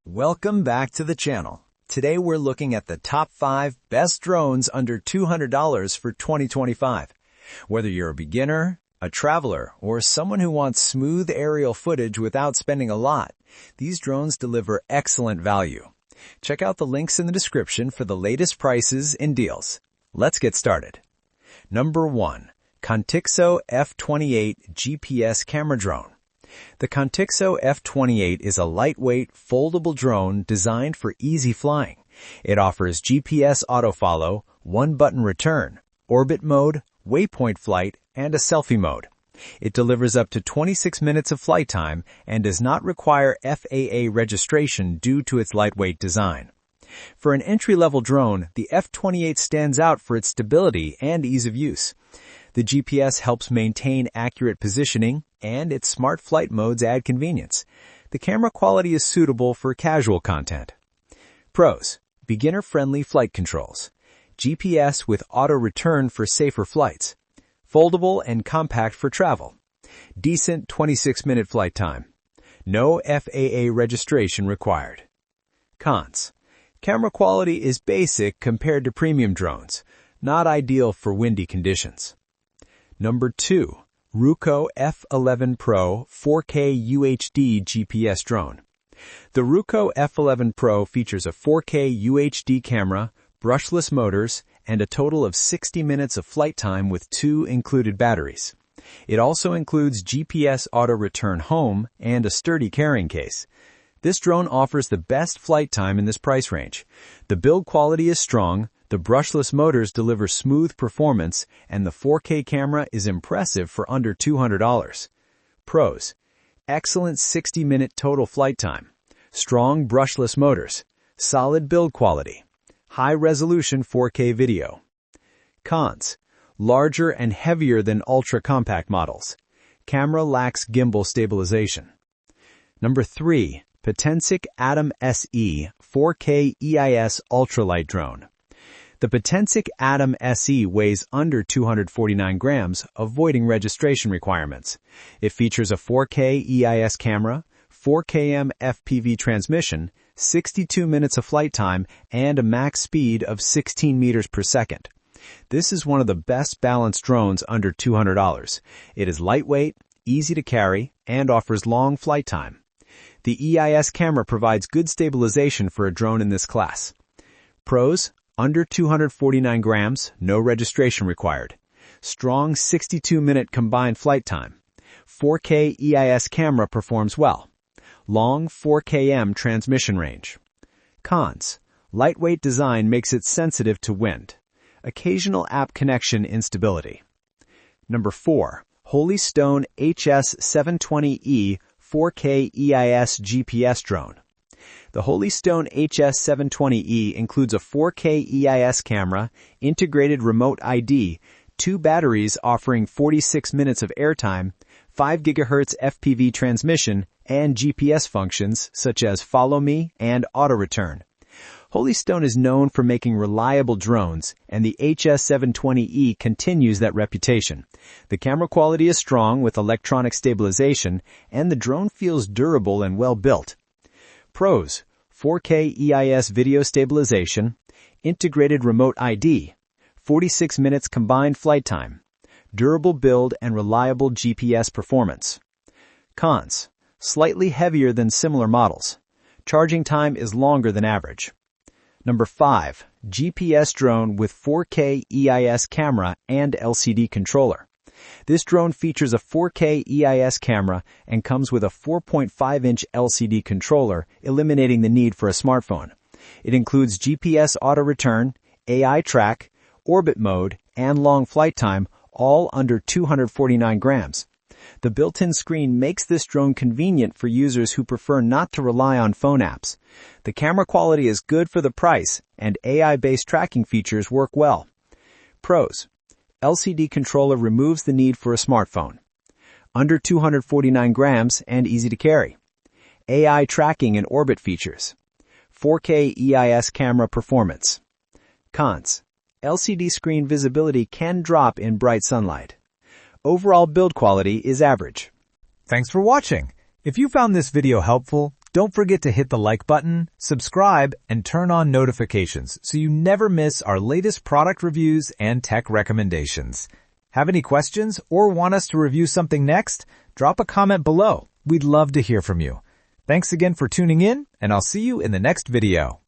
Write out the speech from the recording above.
Welcome back to the channel. Today we're looking at the top 5 best drones under $200 for 2025. Whether you're a beginner, a traveler, or someone who wants smooth aerial footage without spending a lot, these drones deliver excellent value. Check out the links in the description for the latest prices and deals. Let's get started. Number 1. Contixo F28 GPS Camera Drone. The Contixo F28 is a lightweight, foldable drone designed for easy flying. It offers GPS autofollow, one-button return, orbit mode, waypoint flight, and a selfie mode. It delivers up to 26 minutes of flight time and does not require FAA registration due to its lightweight design. For an entry-level drone, the F28 stands out for its stability and ease of use. The GPS helps maintain accurate positioning, and its smart flight modes add convenience. The camera quality is suitable for casual content. Pros: beginner-friendly flight controls, GPS with auto-return for safer flights, foldable and compact for travel, decent 26-minute flight time, no FAA registration required. Cons: camera quality is basic compared to premium drones, not ideal for windy conditions. Number 2. Ruko F11 Pro 4K UHD GPS Drone. The Ruko F11 Pro features a 4K UHD camera, brushless motors, and a total of 60 minutes of flight time with 2 included batteries. It also includes GPS auto-return home and a sturdy carrying case. This drone offers the best flight time in this price range. The build quality is strong, the brushless motors deliver smooth performance, and the 4K camera is impressive for under $200. Pros: excellent 60-minute total flight time, strong brushless motors, solid build quality, high-resolution 4K video. Cons: larger and heavier than ultra-compact models. Camera lacks gimbal stabilization. Number 3. Potensic Atom SE 4K EIS Ultralight Drone. The Potensic Atom SE weighs under 249 grams, avoiding registration requirements. It features a 4K EIS camera, 4km FPV transmission, 62 minutes of flight time, and a max speed of 16 meters per second. This is one of the best balanced drones under $200. It is lightweight, easy to carry, and offers long flight time. The EIS camera provides good stabilization for a drone in this class. Pros: under 249 grams, no registration required. Strong 62-minute combined flight time. 4K EIS camera performs well. Long 4km transmission range. Cons: lightweight design makes it sensitive to wind. Occasional app connection instability. Number 4. Holy Stone HS720E 4K EIS GPS Drone. The Holy Stone HS720E includes a 4K EIS camera, integrated remote ID, 2 batteries offering 46 minutes of airtime, 5 GHz FPV transmission, and GPS functions such as Follow Me and Auto Return. Holy Stone is known for making reliable drones, and the HS720E continues that reputation. The camera quality is strong with electronic stabilization, and the drone feels durable and well built. Pros: 4K EIS video stabilization, integrated remote ID, 46 minutes combined flight time, durable build and reliable GPS performance. Cons: slightly heavier than similar models. Charging time is longer than average. Number 5. GPS Drone with 4K EIS camera and LCD controller. This drone features a 4K EIS camera and comes with a 4.5-inch LCD controller, eliminating the need for a smartphone. It includes GPS auto-return, AI track, orbit mode, and long flight time, all under 249 grams. The built-in screen makes this drone convenient for users who prefer not to rely on phone apps. The camera quality is good for the price, and AI-based tracking features work well. Pros: LCD controller removes the need for a smartphone. Under 249 grams and easy to carry. AI tracking and orbit features. 4K EIS camera performance. Cons: LCD screen visibility can drop in bright sunlight. Overall build quality is average. Thanks for watching. If you found this video helpful, Don't forget to hit the like button, subscribe, and turn on notifications so you never miss our latest product reviews and tech recommendations. Have any questions or want us to review something next? Drop a comment below. We'd love to hear from you. Thanks again for tuning in, and I'll see you in the next video.